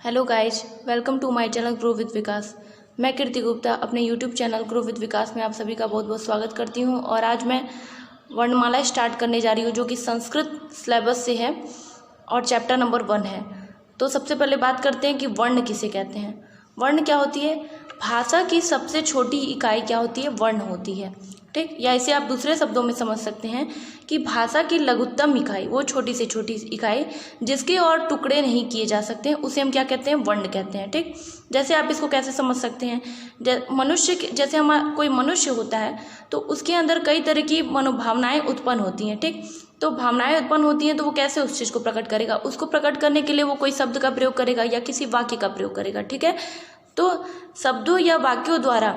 Hello guys, welcome to my channel grow with Vikas. मैं कीर्ति गुप्ता अपने YouTube channel grow with Vikas में आप सभी का बहुत बहुत स्वागत करती हूं। और आज मैं वर्णमाला स्टार्ट करने जा रही हूं जो कि संस्कृत सिलेबस से है और चैप्टर नंबर 1 है। तो सबसे पहले बात करते हैं कि वर्ण किसे कहते हैं। वर्ण क्या होती है? भाषा की सबसे छोटी इकाई क्या होती है? वर्ण होती है, ठीक। या इसे आप दूसरे शब्दों में समझ सकते हैं कि भाषा की लघुत्तम इकाई, वो छोटी से छोटी इकाई जिसके और टुकड़े नहीं किए जा सकते हैं, उसे हम क्या कहते हैं? वर्ण कहते हैं, ठीक। जैसे आप इसको कैसे समझ सकते हैं? मनुष्य, जैसे हमारा कोई मनुष्य होता है तो उसके अंदर कई तरह की मनोभावनाएं उत्पन्न होती हैं, ठीक। तो भावनाएं उत्पन्न होती हैं तो वो कैसे उस चीज़ को प्रकट करेगा? उसको प्रकट करने के लिए वो कोई शब्द का प्रयोग करेगा या किसी वाक्य का प्रयोग करेगा, ठीक है। तो शब्दों या वाक्यों द्वारा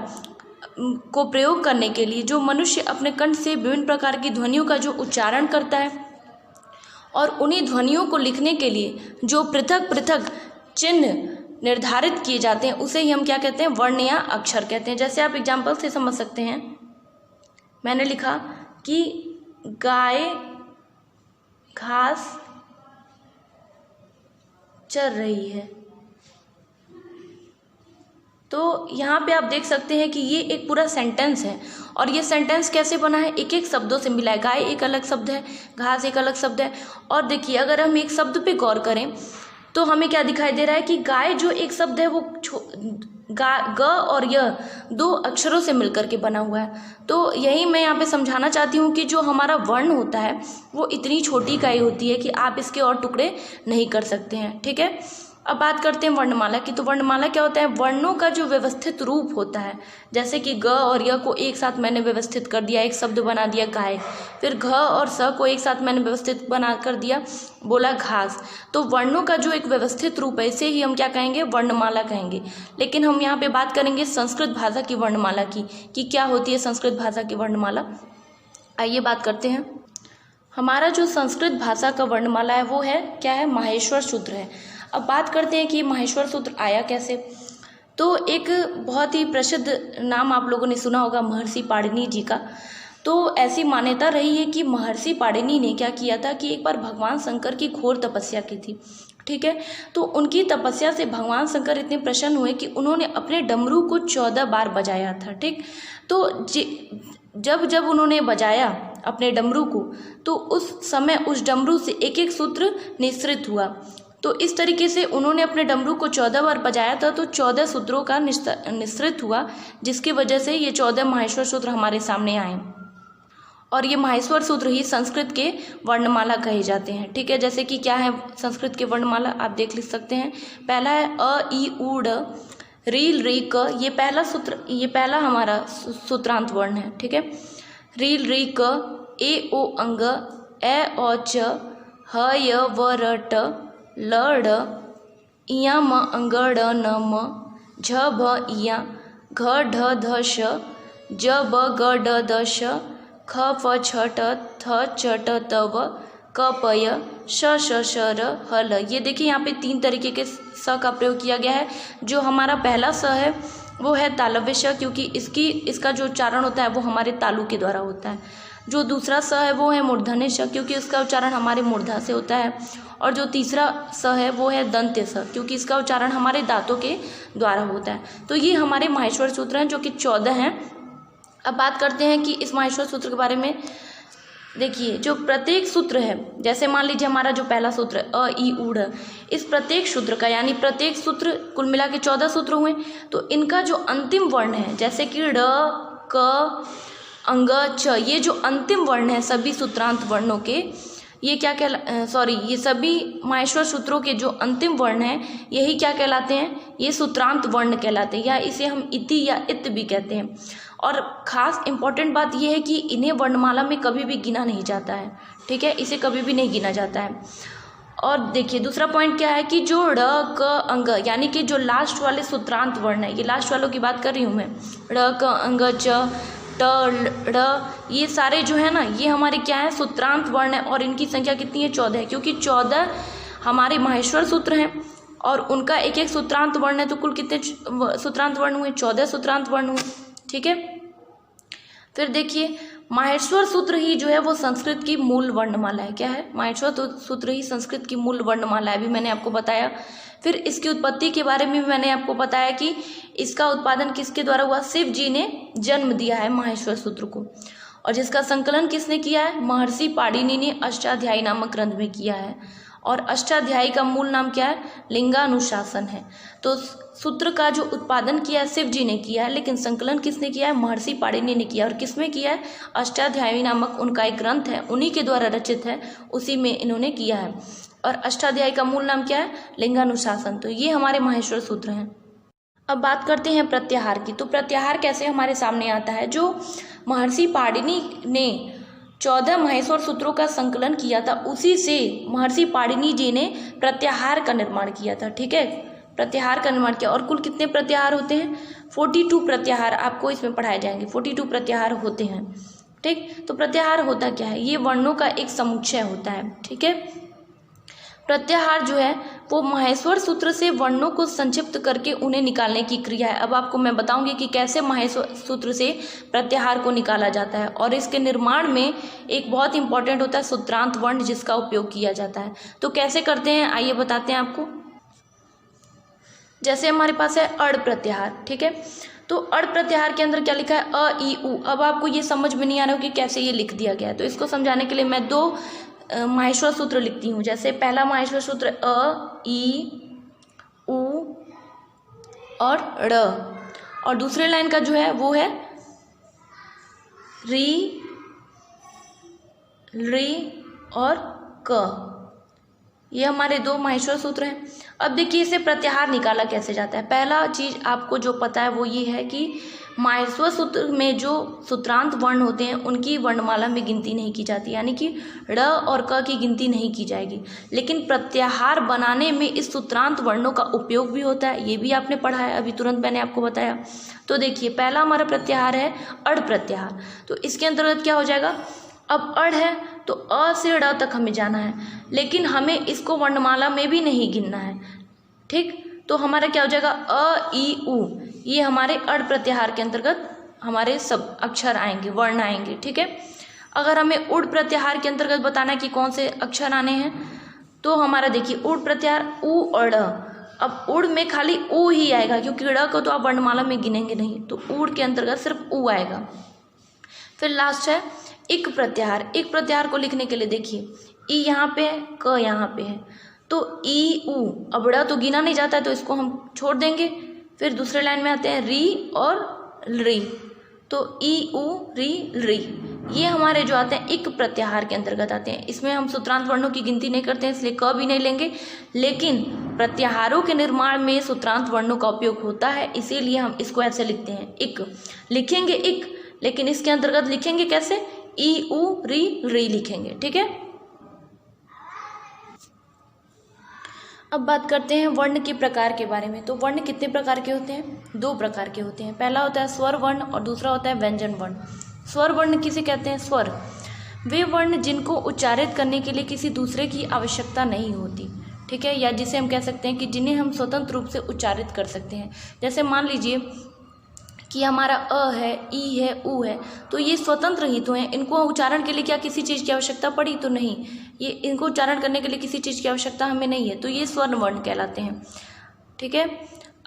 को प्रयोग करने के लिए जो मनुष्य अपने कंठ से विभिन्न प्रकार की ध्वनियों का जो उच्चारण करता है और उन्हीं ध्वनियों को लिखने के लिए जो पृथक पृथक चिन्ह निर्धारित किए जाते हैं, उसे ही हम क्या कहते हैं? वर्ण या अक्षर कहते हैं। जैसे आप एग्जाम्पल से समझ सकते हैं, मैंने लिखा कि गाय घास चर रही है। तो यहाँ पे आप देख सकते हैं कि ये एक पूरा सेंटेंस है और ये सेंटेंस कैसे बना है? एक एक शब्दों से मिला है। गाय एक अलग शब्द है, घास एक अलग शब्द है। और देखिए, अगर हम एक शब्द पे गौर करें तो हमें क्या दिखाई दे रहा है कि गाय जो एक शब्द है वो ग और य दो अक्षरों से मिलकर के बना हुआ है। तो यही मैं यहाँ पे समझाना चाहती हूँ कि जो हमारा वर्ण होता है वो इतनी छोटी इकाई होती है कि आप इसके और टुकड़े नहीं कर सकते हैं, ठीक है। अब बात करते हैं वर्णमाला की। तो वर्णमाला क्या होता है? वर्णों का जो व्यवस्थित रूप होता है। जैसे कि ग और य को एक साथ मैंने व्यवस्थित कर दिया, एक शब्द बना दिया गाय। फिर घ और स को एक साथ मैंने व्यवस्थित बना कर दिया, बोला घास। तो वर्णों का जो एक व्यवस्थित रूप है, इसे ही हम क्या कहेंगे? वर्णमाला कहेंगे। लेकिन हम यहाँ पे बात करेंगे संस्कृत भाषा की वर्णमाला की, कि क्या होती है संस्कृत भाषा की वर्णमाला। आइए बात करते हैं। हमारा जो संस्कृत भाषा का वर्णमाला है वो है क्या है? माहेश्वर सूत्र है। अब बात करते हैं कि माहेश्वर सूत्र आया कैसे। तो एक बहुत ही प्रसिद्ध नाम आप लोगों ने सुना होगा, महर्षि पाणिनि जी का। तो ऐसी मान्यता रही है कि महर्षि पाणिनि ने क्या किया था कि एक बार भगवान शंकर की घोर तपस्या की थी, ठीक है। तो उनकी तपस्या से भगवान शंकर इतने प्रसन्न हुए कि उन्होंने अपने डमरू को 14 बार बजाया था, ठीक। तो जब जब उन्होंने बजाया अपने डमरू को, तो उस समय उस डमरू से एक एक सूत्र निःसृत हुआ। तो इस तरीके से उन्होंने अपने डमरू को 14 बार बजाया था, तो 14 सूत्रों का निःसृत हुआ, जिसकी वजह से ये 14 माहेश्वर सूत्र हमारे सामने आए। और ये माहेश्वर सूत्र ही संस्कृत के वर्णमाला कहे जाते हैं, ठीक है। जैसे कि क्या है संस्कृत के वर्णमाला, आप देख लिख सकते हैं। पहला है अ ई उ ड रील री क। ये पहला सूत्र, ये पहला हमारा सूत्रांत वर्ण है, ठीक है। रील री क, ए ओ अंग, ए ओ च, ह य व र ट, ल ड, इया म अंग ड न म, झ भ इया, घ ढ ध श, ज ब ग ड द श, ख फ छ ट, थ च ट त व, क प य, श श श र, ह ल। ये देखिए यहाँ पे 3 तरीके के स का प्रयोग किया गया है। जो हमारा पहला स है वो है तालव्य श, क्योंकि इसका जो उच्चारण होता है वो हमारे तालु के द्वारा होता है। जो दूसरा स है वो है मूर्धन्य श, क्योंकि इसका उच्चारण हमारे मूर्धा से होता है। और जो तीसरा स है वो है दंत्य स, क्योंकि इसका उच्चारण हमारे दांतों के द्वारा होता है। तो ये हमारे माहेश्वर सूत्र हैं जो कि 14 हैं। अब बात करते हैं कि इस माहेश्वर सूत्र के बारे में। देखिए, जो प्रत्येक सूत्र है, जैसे मान लीजिए हमारा जो पहला सूत्र है अ ई उ ड, इस प्रत्येक सूत्र का, यानी प्रत्येक सूत्र कुल मिला के 14 सूत्र हुए, तो इनका जो अंतिम वर्ण है, जैसे कि ड क अंग च, ये जो अंतिम वर्ण है सभी सूत्रांत वर्णों के, ये क्या ये सभी माहेश्वर सूत्रों के जो अंतिम वर्ण हैं, यही क्या कहलाते हैं? ये सूत्रांत वर्ण कहलाते हैं, या इसे हम इति या इत भी कहते हैं। और ख़ास इम्पॉर्टेंट बात यह है कि इन्हें वर्णमाला में कभी भी गिना नहीं जाता है, ठीक है। इसे कभी भी नहीं गिना जाता है। और देखिए दूसरा पॉइंट क्या है कि जो ड़ क अंग, यानी कि जो लास्ट वाले सूत्रांत वर्ण है, ये लास्ट वालों की बात कर रही हूँ मैं, ड़ क अंग च ट ड़, ये सारे जो है ना, ये हमारे क्या है? सूत्रांत वर्ण है। और इनकी संख्या कितनी है? 14 है, क्योंकि 14 हमारे माहेश्वर सूत्र हैं और उनका एक एक सूत्रांत वर्ण है। तो कुल कितने सूत्रांत वर्ण हुए? 14 सूत्रांत वर्ण हुए, ठीक है। फिर देखिए, माहेश्वर सूत्र ही जो है वो संस्कृत की मूल वर्णमाला है। क्या है? माहेश्वर सूत्र ही संस्कृत की मूल वर्णमाला है। अभी मैंने आपको बताया फिर इसकी उत्पत्ति के बारे में भी मैंने आपको बताया कि इसका उत्पादन किसके द्वारा हुआ, शिव जी ने जन्म दिया है माहेश्वर सूत्र को, और जिसका संकलन किसने किया है, महर्षि पाणिनि ने अष्टाध्यायी नामक ग्रंथ में किया है। और अष्टाध्यायी का मूल नाम क्या है, लिंगानुशासन है। तो सूत्र का जो उत्पादन किया है शिव जी ने किया है, लेकिन संकलन किसने किया है, महर्षि पाणिनि ने किया है। और किसमें किया है, अष्टाध्यायी नामक उनका एक ग्रंथ है, उन्हीं के द्वारा रचित है, उसी में इन्होंने किया है। और अष्टाध्यायी का मूल नाम क्या है, लिंगानुशासन। तो ये हमारे माहेश्वर सूत्र हैं। अब बात करते हैं प्रत्याहार की। तो प्रत्याहार कैसे हमारे सामने आता है, जो महर्षि पाणिनि ने 14 माहेश्वर सूत्रों का संकलन किया था, उसी से महर्षि पाणिनि जी ने प्रत्याहार का निर्माण किया था। ठीक है, प्रत्याहार का निर्माण किया। और कुल कितने प्रत्याहार होते हैं, 42 प्रत्याहार आपको इसमें पढ़ाए जाएंगे। 42 प्रत्याहार होते हैं। ठीक, तो प्रत्याहार होता क्या है, ये वर्णों का एक समुच्चय होता है। ठीक है, प्रत्याहार जो है वो माहेश्वर सूत्र से वर्णों को संक्षिप्त करके उन्हें निकालने की क्रिया है। अब आपको मैं बताऊंगी कि कैसे माहेश्वर सूत्र से प्रत्याहार को निकाला जाता है। और इसके निर्माण में एक बहुत इंपॉर्टेंट होता है सूत्रांत वर्ण, जिसका उपयोग किया जाता है। तो कैसे करते हैं आइए बताते हैं आपको। जैसे हमारे पास है अड़ प्रत्याहार। ठीक है, तो अड़ प्रत्याहार के अंदर क्या लिखा है, अ ई उ। अब आपको ये समझ में नहीं आ रहा हो कि कैसे ये लिख दिया गया है, तो इसको समझाने के लिए मैं 2 माहेश्वर सूत्र लिखती हूँ। जैसे पहला माहेश्वर सूत्र अ ई उ और ड़, और दूसरे लाइन का जो है वो है री री और क। ये हमारे 2 माहेश्वर सूत्र हैं। अब देखिए इसे प्रत्याहार निकाला कैसे जाता है। पहला चीज आपको जो पता है वो ये है कि माहेश्वर सूत्र में जो सूत्रांत वर्ण होते हैं उनकी वर्णमाला में गिनती नहीं की जाती, यानी कि ड़ और क की गिनती नहीं की जाएगी। लेकिन प्रत्याहार बनाने में इस सूत्रांत वर्णों का उपयोग भी होता है, ये भी आपने पढ़ा है, अभी तुरंत मैंने आपको बताया। तो देखिए पहला हमारा प्रत्याहार है अड़ प्रत्याहार। तो इसके अंतर्गत क्या हो जाएगा, अब अड़ है तो अ से ड़ तक हमें जाना है, लेकिन हमें इसको वर्णमाला में भी नहीं गिनना है। ठीक, तो हमारा क्या हो जाएगा, अ ई उ, ये हमारे अड़ प्रत्याहार के अंतर्गत हमारे सब अक्षर आएंगे, वर्ण आएंगे। ठीक है, अगर हमें उड़ प्रत्याहार के अंतर्गत बताना है कि कौन से अक्षर आने हैं, तो हमारा देखिए उड़ प्रत्याहार उ और ड़। अब उड़ में खाली उ ही आएगा, क्योंकि ड़ को तो आप वर्णमाला में गिनेंगे नहीं, तो उड़ के अंतर्गत सिर्फ उ आएगा। फिर लास्ट है इक प्रत्याहार। इक प्रत्याहार को लिखने के लिए देखिए ई यहाँ पे है, क यहाँ पे है, तो ई उ। अब ड़ तो गिना नहीं जाता है, तो इसको हम छोड़ देंगे। फिर दूसरे लाइन में आते हैं री और री, तो ई उ री री, ये हमारे जो आते हैं इक प्रत्याहार के अंतर्गत आते हैं। इसमें हम सूत्रांत वर्णों की गिनती नहीं करते हैं, इसलिए क भी नहीं लेंगे। लेकिन प्रत्याहारों के निर्माण में सूत्रांत वर्णों का उपयोग होता है, इसीलिए हम इसको ऐसे लिखते हैं इक। लिखेंगे इक, लेकिन इसके अंतर्गत लिखेंगे कैसे, ई उ री री लिखेंगे। ठीक है, अब बात करते हैं वर्ण के प्रकार के बारे में। तो वर्ण कितने प्रकार के होते हैं, 2 प्रकार के होते हैं। पहला होता है स्वर वर्ण और दूसरा होता है व्यंजन वर्ण। स्वर वर्ण किसे कहते हैं, स्वर वे वर्ण जिनको उच्चारित करने के लिए किसी दूसरे की आवश्यकता नहीं होती। ठीक है, या जिसे हम कह सकते हैं कि जिन्हें हम स्वतंत्र रूप से उच्चारित कर सकते हैं। जैसे मान लीजिए कि हमारा अ है, ई है, उ है, तो ये स्वतंत्र ही तो हैं, इनको उच्चारण के लिए क्या किसी चीज़ की आवश्यकता पड़ी, तो नहीं, ये इनको उच्चारण करने के लिए किसी चीज़ की आवश्यकता हमें नहीं है, तो ये स्वर्ण वर्ण कहलाते हैं। ठीक है,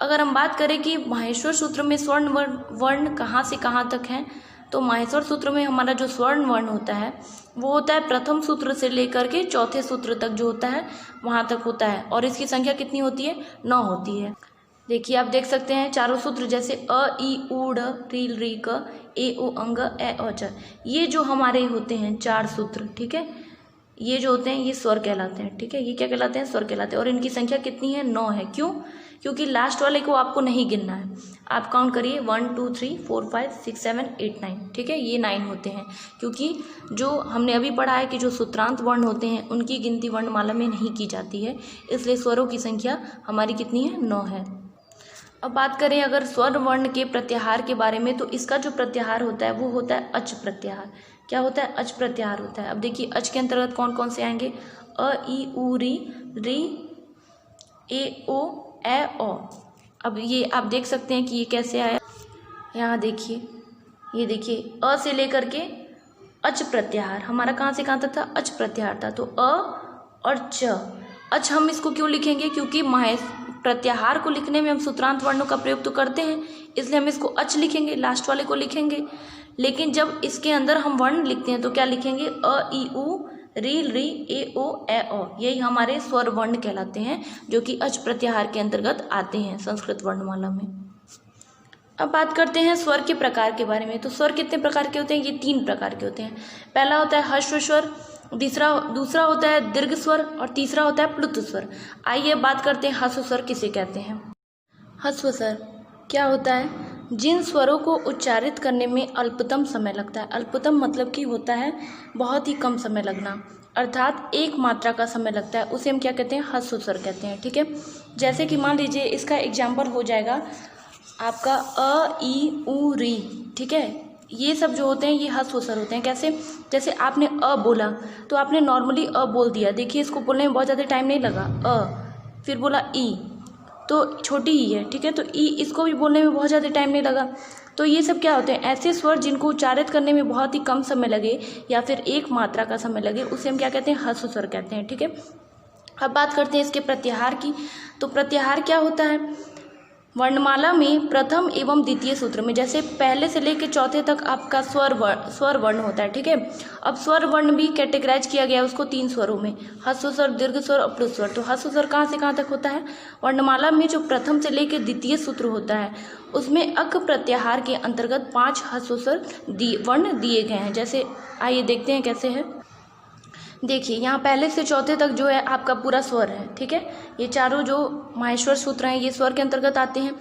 अगर हम बात करें कि माहेश्वर सूत्र में स्वर्ण वर्ण कहाँ से कहाँ तक हैं, तो माहेश्वर सूत्र में हमारा जो स्वर्ण वर्ण होता है वो होता है प्रथम सूत्र से लेकर के चौथे सूत्र तक जो होता है वहाँ तक होता है, और इसकी संख्या कितनी होती है, 9 होती है। देखिए आप देख सकते हैं चारों सूत्र, जैसे अ ई उ ड़ री री क ए ओ अंग ए औ च, ये जो हमारे होते हैं 4 सूत्र। ठीक है, ये जो होते हैं ये स्वर कहलाते हैं। ठीक है, ये क्या कहलाते हैं, स्वर कहलाते हैं। और इनकी संख्या कितनी है, 9 है। क्यों, क्योंकि लास्ट वाले को आपको नहीं गिनना है, आप काउंट करिए 1 2 3 4 5 6 7 8 9। ठीक है, ये 9 होते हैं, क्योंकि जो हमने अभी पढ़ा है कि जो सूत्रांत वर्ण होते हैं उनकी गिनती वर्णमाला में नहीं की जाती है, इसलिए स्वरों की संख्या हमारी कितनी है, 9 है। अब बात करें अगर स्वर वर्ण के प्रत्याहार के बारे में, तो इसका जो प्रत्याहार होता है वो होता है अच प्रत्याहार। क्या होता है, अच प्रत्याहार होता है। अब देखिए अच के अंतर्गत कौन कौन से आएंगे, अ ई उ री री ए ओ ए ओ। अब ये आप देख सकते हैं कि ये कैसे आया, यहाँ देखिए, ये देखिए अ से लेकर के अच प्रत्याहार हमारा कहाँ से कहाँ तक था, अच प्रत्याहार था। तो अ और च, अच हम इसको क्यों लिखेंगे, क्योंकि प्रत्याहार को लिखने में हम सूत्रांत वर्णों का प्रयोग तो करते हैं, इसलिए हम इसको अच लिखेंगे, लास्ट वाले को लिखेंगे। लेकिन जब इसके अंदर हम वर्ण लिखते हैं तो क्या लिखेंगे, अ ई उ री री ए ओ ए ओ, यही हमारे स्वर वर्ण कहलाते हैं, जो कि अच प्रत्याहार के अंतर्गत आते हैं संस्कृत वर्णमाला में। अब बात करते हैं स्वर के प्रकार के बारे में। तो स्वर कितने प्रकार के होते हैं, ये 3 प्रकार के होते हैं। पहला होता है ह्रस्व स्वर, दूसरा होता है दीर्घ स्वर और तीसरा होता है प्लुत स्वर। आइए बात करते हैं ह्रस्व स्वर किसे कहते हैं। ह्रस्व स्वर क्या होता है, जिन स्वरों को उच्चारित करने में अल्पतम समय लगता है। अल्पतम मतलब कि होता है बहुत ही कम समय लगना, अर्थात एक मात्रा का समय लगता है, उसे हम क्या कहते हैं, ह्रस्व स्वर कहते हैं। ठीक है, जैसे कि मान लीजिए इसका एग्जाम्पल हो जाएगा आपका अ ई उ री। ठीक है, ये सब जो होते हैं ये ह्रस्व स्वर होते हैं। कैसे, जैसे आपने अ बोला तो आपने नॉर्मली अ बोल दिया, देखिए इसको बोलने में बहुत ज़्यादा टाइम नहीं लगा, अ फिर बोला ई तो छोटी ही है। ठीक है, तो ई इसको भी बोलने में बहुत ज़्यादा टाइम नहीं लगा। तो ये सब क्या होते हैं, ऐसे स्वर जिनको उच्चारित करने में बहुत ही कम समय लगे या फिर एक मात्रा का समय लगे, उसे हम क्या कहते हैं, ह्रस्व स्वर कहते हैं। ठीक है, अब बात करते हैं इसके प्रत्याहार की। तो प्रत्याहार क्या होता है, वर्णमाला में प्रथम एवं द्वितीय सूत्र में, जैसे पहले से लेकर चौथे तक आपका स्वर वर्ण होता है। ठीक है, अब स्वर वर्ण भी कैटेगराइज किया गया है उसको 3 स्वरों में, ह्रस्व स्वर, दीर्घ स्वर और प्लुत स्वर। तो ह्रस्व स्वर कहाँ से कहाँ तक होता है, वर्णमाला में जो प्रथम से लेकर द्वितीय सूत्र होता है उसमें अक प्रत्याहार के अंतर्गत 5 ह्रस्व स्वर वर्ण दिए गए हैं। जैसे आइए देखते हैं कैसे है। देखिए यहाँ पहले से चौथे तक जो है आपका पूरा स्वर है। ठीक है, ये चारों जो माहेश्वर सूत्र हैं ये स्वर के अंतर्गत आते हैं।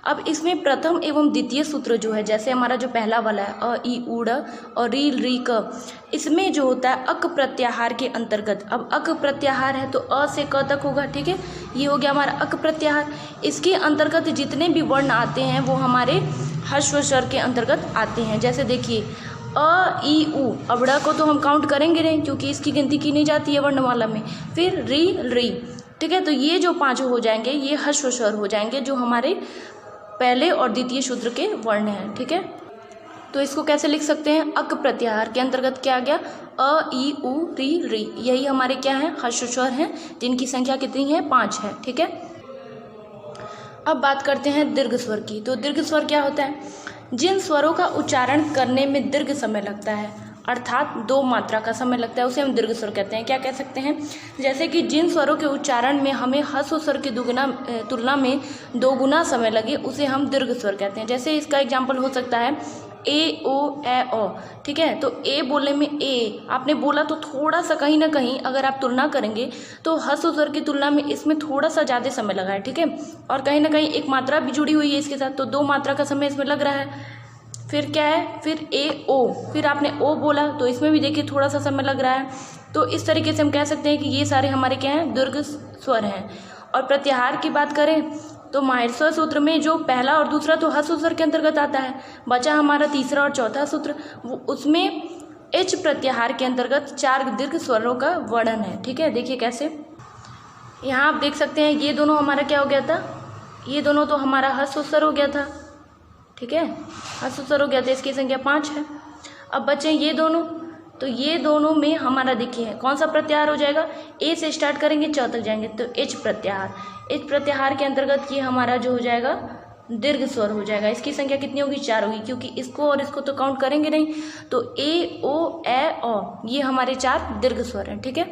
अब इसमें प्रथम एवं द्वितीय सूत्र जो है, जैसे हमारा जो पहला वाला है अ ई उ ड़ और री री क, इसमें जो होता है अक प्रत्याहार के अंतर्गत। अब अक प्रत्याहार है तो अ से क तक होगा। ठीक है, ये हो गया हमारा अक प्रत्याहार। इसके अंतर्गत जितने भी वर्ण आते हैं वो हमारे ह्रस्व स्वर के अंतर्गत आते हैं। जैसे देखिए अ ई उ, अब ड़ को तो हम काउंट करेंगे नहीं क्योंकि इसकी गिनती की नहीं जाती है वर्णमाला में। फिर री री। ठीक है, तो ये जो 5 हो जाएंगे ये ह्रस्व स्वर हो जाएंगे जो हमारे पहले और द्वितीय सूत्र के वर्ण हैं। ठीक है, तो इसको कैसे लिख सकते हैं, अक प्रत्याहार के अंतर्गत क्या आ गया, अ ई उ री री, यही हमारे क्या है, ह्रस्व स्वर हैं, जिनकी संख्या कितनी है, 5 है। ठीक है, अब बात करते हैं दीर्घ स्वर की। तो दीर्घ स्वर क्या होता है, जिन स्वरों का उच्चारण करने में दीर्घ समय लगता है, अर्थात 2 मात्रा का समय लगता है, उसे हम दीर्घ स्वर कहते हैं। क्या कह सकते हैं, जैसे कि जिन स्वरों के उच्चारण में हमें ह्रस्व स्वर की तुलना में 2 गुना समय लगे, उसे हम दीर्घ स्वर कहते हैं। जैसे इसका एग्जाम्पल हो सकता है ए ओ ए ओ। ठीक है, तो ए बोलने में ए आपने बोला तो थोड़ा सा कहीं ना कहीं अगर आप तुलना करेंगे तो ह्रस्व स्वर की तुलना में इसमें थोड़ा सा ज़्यादा समय लगा है। ठीक है, और कहीं ना कहीं एक मात्रा भी जुड़ी हुई है इसके साथ, तो 2 मात्रा का समय इसमें लग रहा है। फिर क्या है, फिर ए ओ, फिर आपने ओ बोला तो इसमें भी देखिए थोड़ा सा समय लग रहा है। तो इस तरीके से हम कह सकते हैं कि ये सारे हमारे क्या हैं, दीर्घ स्वर हैं। और प्रत्याहार की बात करें तो माहेश्वर सूत्र में जो पहला और दूसरा तो ह्रस्व स्वर के अंतर्गत आता है, बचा हमारा तीसरा और चौथा सूत्र, उसमें एच प्रत्याहार के अंतर्गत 4 दीर्घ स्वरों का वर्णन है। ठीक है, देखिए कैसे, यहाँ आप देख सकते हैं ये दोनों हमारा क्या हो गया था, ये दोनों तो हमारा ह्रस्व स्वर हो गया था। ठीक है, ह्रस्व स्वर हो गया था, इसकी संख्या 5 है। अब बचे ये दोनों, तो ये दोनों में हमारा देखिए कौन सा प्रत्याहार हो जाएगा, ए से स्टार्ट करेंगे च तक जाएंगे तो एच प्रत्याहार। एच प्रत्याहार के अंतर्गत ये हमारा जो हो जाएगा दीर्घ स्वर हो जाएगा। इसकी संख्या कितनी होगी, 4 होगी, क्योंकि इसको और इसको तो काउंट करेंगे नहीं। तो ए ओ ए ओ ये हमारे 4 दीर्घ स्वर हैं। ठीक है,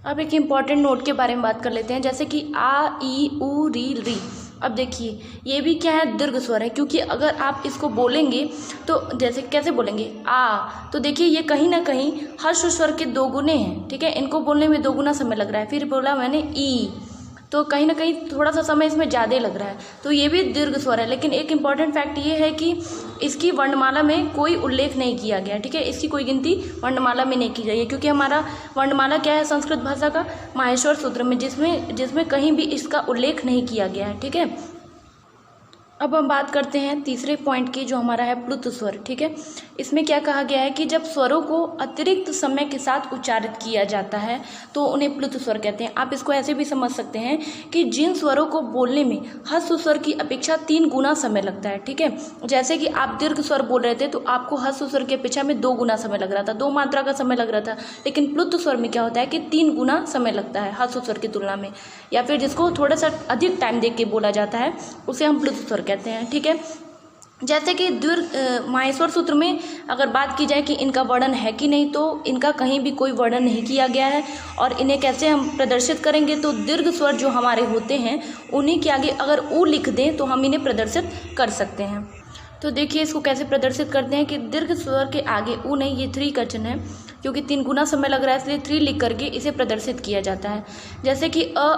अब एक इम्पॉर्टेंट नोट के बारे में बात कर लेते हैं, जैसे कि आ ई उ री री। अब देखिए ये भी क्या है, दीर्घ स्वर है, क्योंकि अगर आप इसको बोलेंगे तो जैसे कैसे बोलेंगे आ, तो देखिए ये कहीं ना कहीं ह्रस्व स्वर के 2 गुने हैं। ठीक है, इनको बोलने में 2 गुना समय लग रहा है। फिर बोला मैंने ई, तो कहीं ना कहीं थोड़ा सा समय इसमें ज़्यादा लग रहा है, तो ये भी दीर्घ स्वर है। लेकिन एक इम्पॉर्टेंट फैक्ट ये है कि इसकी वर्णमाला में कोई उल्लेख नहीं किया गया। ठीक है, इसकी कोई गिनती वर्णमाला में नहीं की गई है, क्योंकि हमारा वर्णमाला क्या है संस्कृत भाषा का, माहेश्वर सूत्र में, जिसमें कहीं भी इसका उल्लेख नहीं किया गया है। ठीक है, अब हम बात करते हैं तीसरे पॉइंट की, जो हमारा है प्लुत स्वर। ठीक है, इसमें क्या कहा गया है कि जब स्वरों को अतिरिक्त समय के साथ उच्चारित किया जाता है तो उन्हें प्लुत स्वर कहते हैं। आप इसको ऐसे भी समझ सकते हैं कि जिन स्वरों को बोलने में ह्रस्व स्वर की अपेक्षा 3 गुना समय लगता है। ठीक है, जैसे कि आप दीर्घ स्वर बोल रहे थे तो आपको ह्रस्व स्वर की अपेक्षा में 2 गुना समय लग रहा था, 2 मात्रा का समय लग रहा था, लेकिन प्लुत स्वर में क्या होता है कि 3 गुना समय लगता है ह्रस्व स्वर की तुलना में, या फिर जिसको थोड़ा सा अधिक टाइम दे के बोला जाता है उसे हम प्लुत स्वर कहते हैं। ठीक है, जैसे कि माहेश्वर सूत्र में अगर बात की जाए कि इनका वर्णन है कि नहीं, तो इनका कहीं भी कोई वर्णन नहीं किया गया है। और इन्हें कैसे हम प्रदर्शित करेंगे, तो दीर्घ स्वर जो हमारे होते हैं उन्हीं के आगे अगर ऊ लिख दें तो हम इन्हें प्रदर्शित कर सकते हैं। तो देखिए इसको कैसे प्रदर्शित करते हैं कि दीर्घ स्वर के आगे ऊ नहीं, ये 3 का चिन्ह है, क्योंकि 3 गुना समय लग रहा है इसलिए 3 लिख करके इसे प्रदर्शित किया जाता है। जैसे कि आ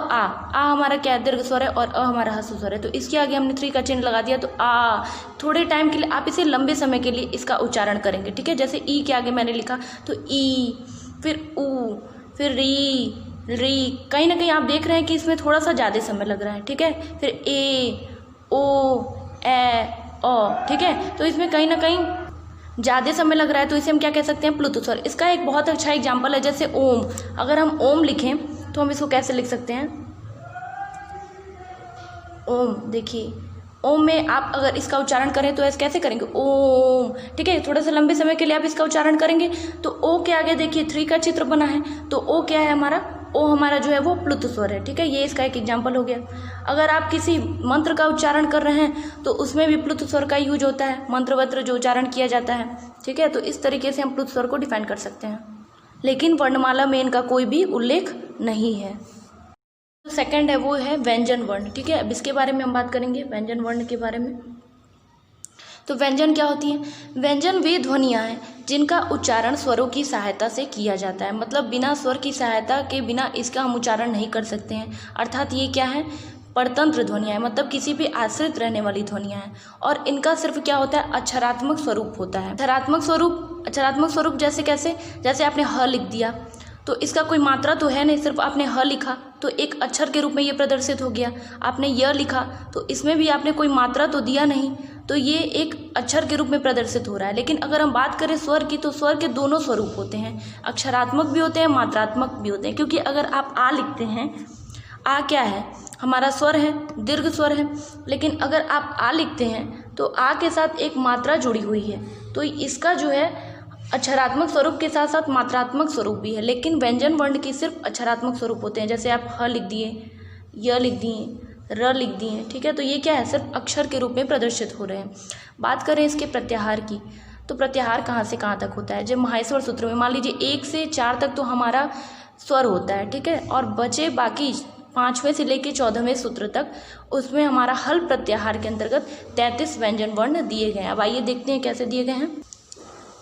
हमारा क्या है, दीर्घ स्वर है, और अ हमारा ह्रस्व स्वर है, तो इसके आगे हमने 3 का चिन्ह लगा दिया। तो आ थोड़े टाइम के लिए आप इसे लंबे समय के लिए इसका उच्चारण करेंगे। ठीक है, जैसे ई के आगे मैंने लिखा तो ई, फिर ऊ, फिर री, कहीं ना कहीं आप देख रहे हैं कि इसमें थोड़ा सा ज़्यादा समय लग रहा है। ठीक है, फिर ए, ओ, ए, ओ। ठीक है, तो इसमें कहीं ना कहीं ज़्यादा समय लग रहा है, तो इसे हम क्या कह सकते हैं, प्लुत स्वर। इसका एक बहुत अच्छा एग्जाम्पल है, जैसे ओम। अगर हम ओम लिखें तो हम इसको कैसे लिख सकते हैं, ओम। देखिए ओम में आप अगर इसका उच्चारण करें तो ऐसे कैसे करेंगे, ओम। ठीक है, थोड़ा सा लंबे समय के लिए आप इसका उच्चारण करेंगे तो ओ के आगे देखिए 3 का चित्र बना है, तो ओ क्या है हमारा, ओ हमारा जो है वो प्लुत स्वर है। ठीक है, ये इसका एक एग्जाम्पल हो गया। अगर आप किसी मंत्र का उच्चारण कर रहे हैं तो उसमें भी प्लुत स्वर का यूज होता है, मंत्र वत्र जो उच्चारण किया जाता है। ठीक है, तो इस तरीके से हम प्लुत स्वर को डिफाइन कर सकते हैं, लेकिन वर्णमाला में इनका कोई भी उल्लेख नहीं है। सेकंड है वो है व्यंजन वर्ण। ठीक है, अब इसके बारे में हम बात करेंगे, व्यंजन वर्ण के बारे में। तो व्यंजन क्या होती है, व्यंजन वे ध्वनियाँ हैं जिनका उच्चारण स्वरों की सहायता से किया जाता है। मतलब बिना स्वर की सहायता के बिना इसका हम उच्चारण नहीं कर सकते हैं। अर्थात ये क्या है, परतंत्र ध्वनियाँ हैं, मतलब किसी पे आश्रित रहने वाली ध्वनियाँ हैं। और इनका सिर्फ क्या होता है, अक्षरात्मक स्वरूप होता है। अक्षरात्मक स्वरूप जैसे कैसे, जैसे आपने ह लिख दिया तो इसका कोई मात्रा तो है नहीं, सिर्फ आपने ह लिखा तो एक अक्षर के रूप में ये प्रदर्शित हो गया। आपने य लिखा तो इसमें भी आपने कोई मात्रा तो दिया नहीं, तो ये एक अक्षर के रूप में प्रदर्शित हो रहा है। लेकिन अगर हम बात करें स्वर की, तो स्वर के दोनों स्वरूप होते हैं, अक्षरात्मक भी होते हैं, मात्रात्मक भी होते हैं। क्योंकि अगर आप आ लिखते हैं, आ क्या है, हमारा स्वर है, दीर्घ स्वर है, लेकिन अगर आप आ लिखते हैं तो आ के साथ एक मात्रा जुड़ी हुई है, तो इसका जो है अक्षरात्मक स्वरूप के साथ साथ मात्रात्मक स्वरूप भी है। लेकिन व्यंजन वर्ण के सिर्फ अक्षरात्मक स्वरूप होते हैं, जैसे आप ह लिख दिए, य लिख दिए, र लिख दिए। ठीक है, तो ये क्या है, सिर्फ अक्षर के रूप में प्रदर्शित हो रहे हैं। बात करें इसके प्रत्याहार की, तो प्रत्याहार कहाँ से कहाँ तक होता है। जब माहेश्वर सूत्र में मान लीजिए 1 से 4 तक तो हमारा स्वर होता है। ठीक है, और बचे बाकी 5वें से लेकर 14वें सूत्र तक, उसमें हमारा हल प्रत्याहार के अंतर्गत 33 व्यंजन वर्ण दिए गए हैं। अब आइए देखते हैं कैसे दिए गए हैं।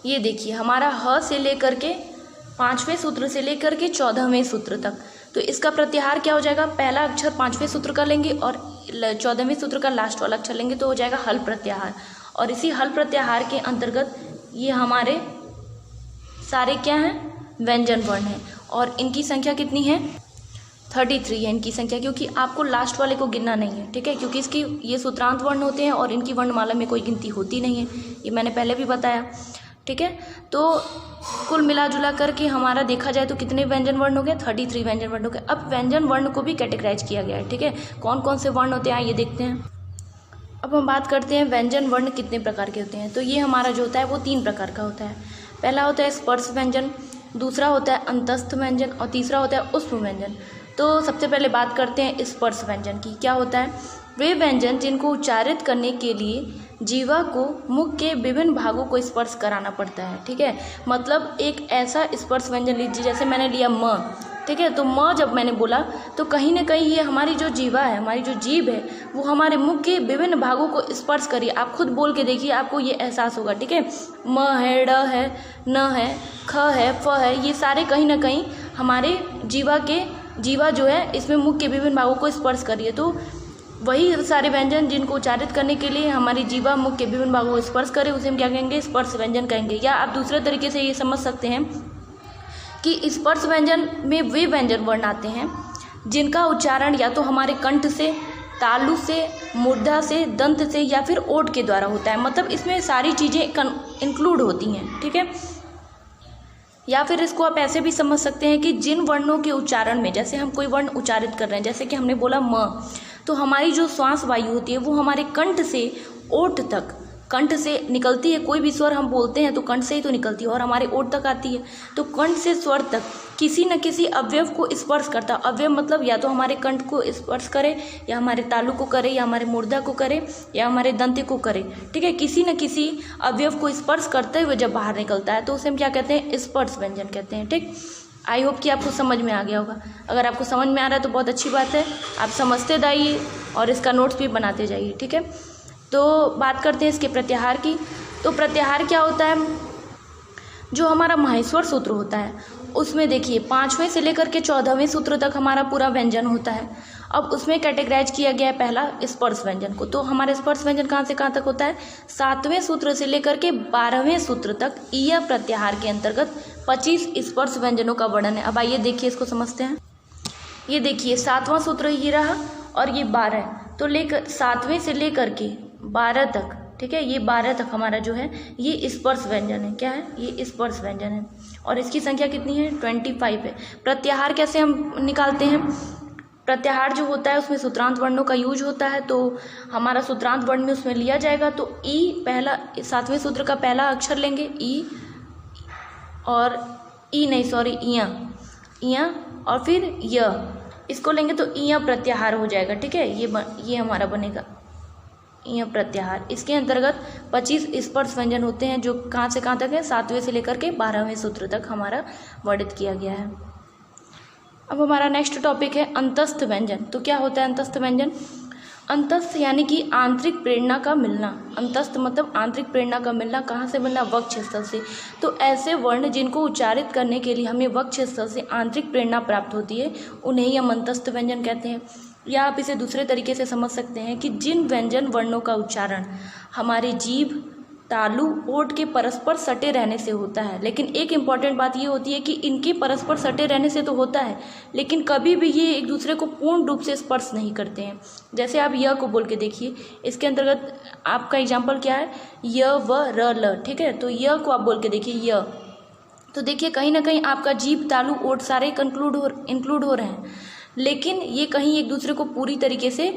ये देखिए हमारा ह से लेकर के 5वें सूत्र से लेकर के 14वें सूत्र तक, तो इसका प्रत्याहार क्या हो जाएगा, पहला अक्षर 5वें सूत्र का लेंगे और 14वें सूत्र का लास्ट वाला अक्षर लेंगे, तो हो जाएगा हल प्रत्याहार। और इसी हल प्रत्याहार के अंतर्गत ये हमारे सारे क्या हैं, व्यंजन वर्ण हैं। और इनकी संख्या कितनी है, 33 है इनकी संख्या, क्योंकि आपको लास्ट वाले को गिनना नहीं है। ठीक है, क्योंकि इसकी ये सूत्रांत वर्ण होते हैं और इनकी वर्णमाला में कोई गिनती होती नहीं है, ये मैंने पहले भी बताया। ठीक है, तो कुल मिला जुला करके हमारा देखा जाए तो कितने व्यंजन वर्ण हो गए, 33 व्यंजन वर्ण हो गए। अब व्यंजन वर्ण को भी कैटेगराइज किया गया है। ठीक है, कौन कौन से वर्ण होते हैं ये देखते हैं। अब हम बात करते हैं व्यंजन वर्ण कितने प्रकार के होते हैं। तो ये हमारा जो होता है वो 3 प्रकार का होता है। पहला होता है स्पर्श व्यंजन, दूसरा होता है अंतस्थ व्यंजन और तीसरा होता है उष्म व्यंजन। तो सबसे पहले बात करते हैं स्पर्श व्यंजन की। क्या होता है, वे व्यंजन जिनको उच्चारित करने के लिए जीवा को मुख के विभिन्न भागों को स्पर्श कराना पड़ता है। ठीक है, मतलब एक ऐसा स्पर्श व्यंजन लीजिए, जैसे मैंने लिया म। ठीक है, तो म जब मैंने बोला तो कहीं ना कहीं ये हमारी जो जीवा है, हमारी जो जीभ है, वो हमारे मुख के विभिन्न भागों को स्पर्श करिए। आप खुद बोल के देखिए, आपको ये एहसास होगा। ठीक है, म है, ड है, न है, ख है, फ है, ये सारे कहीं ना कहीं हमारे जीवा जो है इसमें मुख के विभिन्न भागों को स्पर्श करिए। तो वही सारे व्यंजन जिनको उच्चारित करने के लिए हमारी जीवा मुख के विभिन्न भागों को स्पर्श करे, उसे हम क्या कहेंगे, स्पर्श व्यंजन कहेंगे। या आप दूसरे तरीके से ये समझ सकते हैं कि स्पर्श व्यंजन में वे व्यंजन वर्ण आते हैं जिनका उच्चारण या तो हमारे कंठ से तालु से, मूर्धा से, दंत से या फिर ओठ के द्वारा होता है। मतलब इसमें सारी चीज़ें इंक्लूड होती हैं, ठीक है। या फिर इसको आप ऐसे भी समझ सकते हैं कि जिन वर्णों के उच्चारण में, जैसे हम कोई वर्ण उच्चारित कर रहे हैं, जैसे कि हमने बोला म, तो हमारी जो श्वास वायु होती है वो हमारे कंठ से ओठ तक, कंठ से निकलती है। कोई भी स्वर हम बोलते हैं तो कंठ से ही तो निकलती है और हमारे ओठ तक आती है। तो कंठ से स्वर तक किसी न किसी अवयव को स्पर्श करता है। अवयव मतलब या तो हमारे कंठ को स्पर्श करे, या हमारे तालु को करे, या हमारे मूर्धा को करे, या हमारे दंते को करे, ठीक है। किसी न किसी अवयव को स्पर्श करते हुए जब बाहर निकलता है तो उसे हम क्या कहते हैं? स्पर्श व्यंजन कहते हैं, ठीक। आई होप कि आपको समझ में आ गया होगा। अगर आपको समझ में आ रहा है तो बहुत अच्छी बात है, आप समझते जाइए और इसका नोट्स भी बनाते जाइए, ठीक है। तो बात करते हैं इसके प्रत्याहार की। तो प्रत्याहार क्या होता है? जो हमारा माहेश्वर सूत्र होता है उसमें देखिए 5वें से लेकर के 14वें सूत्र तक हमारा पूरा व्यंजन होता है। अब उसमें कैटेगराइज किया गया है पहला स्पर्श व्यंजन को। तो हमारा स्पर्श व्यंजन कहाँ से कहाँ तक होता है? 7वें सूत्र से लेकर के 12वें सूत्र तक ईय प्रत्याहार के अंतर्गत 25 स्पर्श व्यंजनों का वर्णन है। अब आइए देखिए, इसको समझते हैं। ये देखिए 7वां सूत्र ये रहा और ये 12, तो लेकर 7वें से लेकर के 12 तक, ठीक है, ये 12 तक हमारा जो है ये स्पर्श व्यंजन है। क्या है? ये स्पर्श व्यंजन है और इसकी संख्या कितनी है? 25 है। प्रत्याहार कैसे हम निकालते हैं? प्रत्याहार जो होता है उसमें सूत्रांत वर्णों का यूज होता है। तो हमारा सूत्रांत वर्ण में उसमें लिया जाएगा तो ई, पहला 7वें सूत्र का पहला अक्षर लेंगे ई, और इया और फिर य, इसको लेंगे तो इया प्रत्याहार हो जाएगा, ठीक है। ये हमारा बनेगा यह प्रत्याहार। इसके अंतर्गत 25 स्पर्श व्यंजन होते हैं जो कहाँ से कहाँ तक है? 7वें से लेकर के 12वें सूत्र तक हमारा वर्णित किया गया है। अब हमारा नेक्स्ट टॉपिक है अंतस्थ व्यंजन। तो क्या होता है अंतस्थ व्यंजन? अंतस्थ यानी कि आंतरिक प्रेरणा का मिलना। अंतस्थ मतलब आंतरिक प्रेरणा का मिलना। कहाँ से मिलना? वक्ष स्थल से। तो ऐसे वर्ण जिनको उच्चारित करने के लिए हमें वक्ष स्थल से आंतरिक प्रेरणा प्राप्त होती है उन्हें ही हम अंतस्थ व्यंजन कहते हैं। या आप इसे दूसरे तरीके से समझ सकते हैं कि जिन व्यंजन वर्णों का उच्चारण हमारे जीभ, तालु, ओठ के परस्पर सटे रहने से होता है। लेकिन एक इम्पॉर्टेंट बात ये होती है कि इनके परस्पर सटे रहने से तो होता है लेकिन कभी भी ये एक दूसरे को पूर्ण रूप से स्पर्श नहीं करते हैं। जैसे आप य को बोल के देखिए, इसके अंतर्गत आपका एग्जाम्पल क्या है? य, व, र, ल, ठीक है। तो य को आप बोल के देखिए य, तो देखिए कहीं ना कहीं आपका जीभ, तालु, ओठ सारे इंक्लूड हो रहे हैं लेकिन ये कहीं एक दूसरे को पूरी तरीके से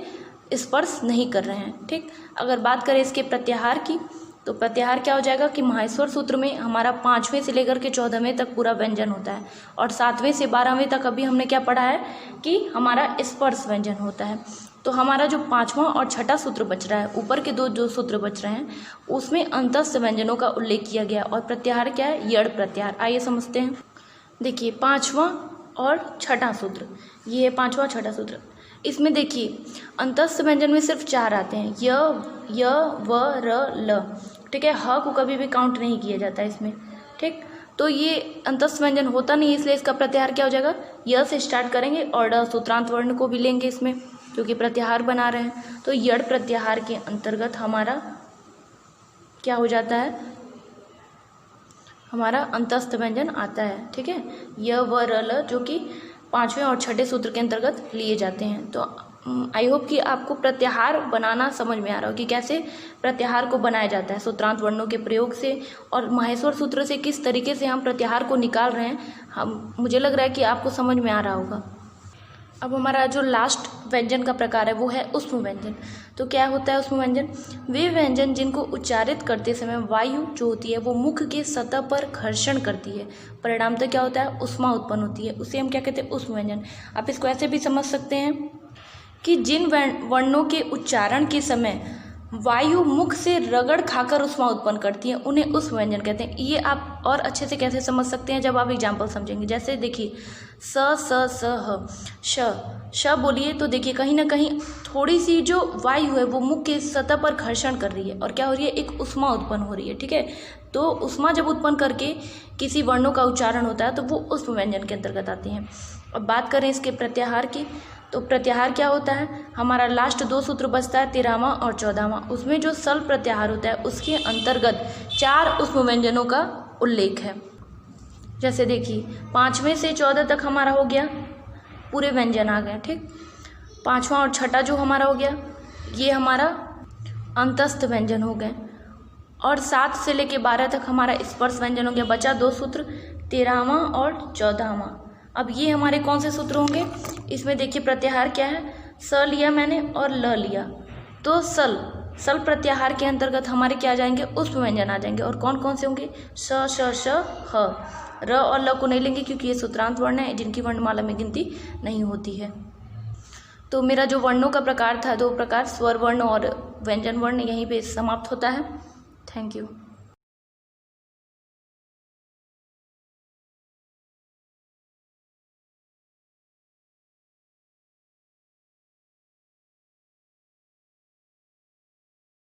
स्पर्श नहीं कर रहे हैं, ठीक। अगर बात करें इसके प्रत्याहार की तो प्रत्याहार क्या हो जाएगा कि माहेश्वर सूत्र में हमारा 5वें से लेकर के 14वें तक पूरा व्यंजन होता है और 7वें से 12वें तक अभी हमने क्या पढ़ा है कि हमारा स्पर्श व्यंजन होता है। तो हमारा जो 5वां और 6ठा सूत्र बच रहा है, ऊपर के जो सूत्र बच रहे हैं उसमें अंतस्थ व्यंजनों का उल्लेख किया गया और प्रत्याहार क्या है? यड़ प्रत्याहार। आइए समझते हैं। देखिए 5वां और 6ठा सूत्र, ये है 5वां 6ठा सूत्र। इसमें देखिए अंतस्थ व्यंजन में सिर्फ 4 आते हैं, य, व, र, ल, ठीक है। ह को कभी भी काउंट नहीं किया जाता है इसमें, ठीक। तो ये अंतस्थ व्यंजन होता नहीं, इसलिए इसका प्रत्याहार क्या हो जाएगा? य से स्टार्ट करेंगे और ड सूत्रांत वर्ण को भी लेंगे इसमें क्योंकि प्रत्याहार बना रहे हैं। तो यड़ प्रत्याहार के अंतर्गत हमारा क्या हो जाता है? हमारा अंतस्थ व्यंजन आता है, ठीक है। य, व, र, ल जो कि 5वें और 6ठे सूत्र के अंतर्गत लिए जाते हैं। तो आई होप कि आपको प्रत्याहार बनाना समझ में आ रहा हो कि कैसे प्रत्याहार को बनाया जाता है सूत्रांत वर्णों के प्रयोग से और माहेश्वर सूत्र से किस तरीके से हम प्रत्याहार को निकाल रहे हैं। मुझे लग रहा है कि आपको समझ में आ रहा होगा। अब हमारा जो लास्ट व्यंजन का प्रकार है वो है ऊष्म व्यंजन। तो क्या होता है ऊष्म व्यंजन? वे व्यंजन जिनको उच्चारित करते समय वायु जो होती है वो मुख के सतह पर घर्षण करती है, परिणामतः क्या होता है? ऊष्मा उत्पन्न होती है, उसे हम क्या कहते हैं? ऊष्म व्यंजन। आप इसको ऐसे भी समझ सकते हैं कि जिन वर्णों के उच्चारण के समय वायु मुख से रगड़ खाकर ऊष्मा उत्पन्न करती है उन्हें ऊष्म व्यंजन कहते हैं। ये आप और अच्छे से कैसे समझ सकते हैं जब आप एग्जाम्पल समझेंगे। जैसे देखिए स, स, ह, श बोलिए तो देखिए कहीं ना कहीं थोड़ी सी जो वायु है वो मुख के सतह पर घर्षण कर रही है और क्या हो रही है? एक ऊष्मा उत्पन्न हो रही है, ठीक है। तो ऊष्मा जब उत्पन्न करके किसी वर्णों का उच्चारण होता है तो वो ऊष्म व्यंजन के अंतर्गत आती हैं। अब बात करें इसके प्रत्याहार की तो प्रत्याहार क्या होता है? हमारा लास्ट 2 सूत्र बचता है 13वां और 14वां। उसमें जो सल प्रत्याहार होता है उसके अंतर्गत 4 ऊष्म व्यंजनों का उल्लेख है। जैसे देखिए 5वें से 14 तक हमारा हो गया, पूरे व्यंजन आ गए, ठीक। पाँचवा और छठा जो हमारा हो गया, ये हमारा अंतस्थ व्यंजन हो गए। और 7 से लेके 12 तक हमारा स्पर्श व्यंजन हो गया। बचा 2 सूत्र, 13वां और 14वां। अब ये हमारे कौन से सूत्र होंगे? इसमें देखिए प्रत्याहार क्या है, स लिया मैंने और ल लिया, तो सल प्रत्याहार के अंतर्गत हमारे क्या आ जाएंगे? उष्प व्यंजन आ जाएंगे। और कौन कौन से होंगे? श श श ह। र और ल को नहीं लेंगे क्योंकि ये सूत्रांत वर्ण है जिनकी वर्णमाला में गिनती नहीं होती है। तो मेरा जो वर्णों का प्रकार था, 2 प्रकार, स्वर वर्ण और व्यंजन वर्ण, यहीं पे समाप्त होता है। Thank you.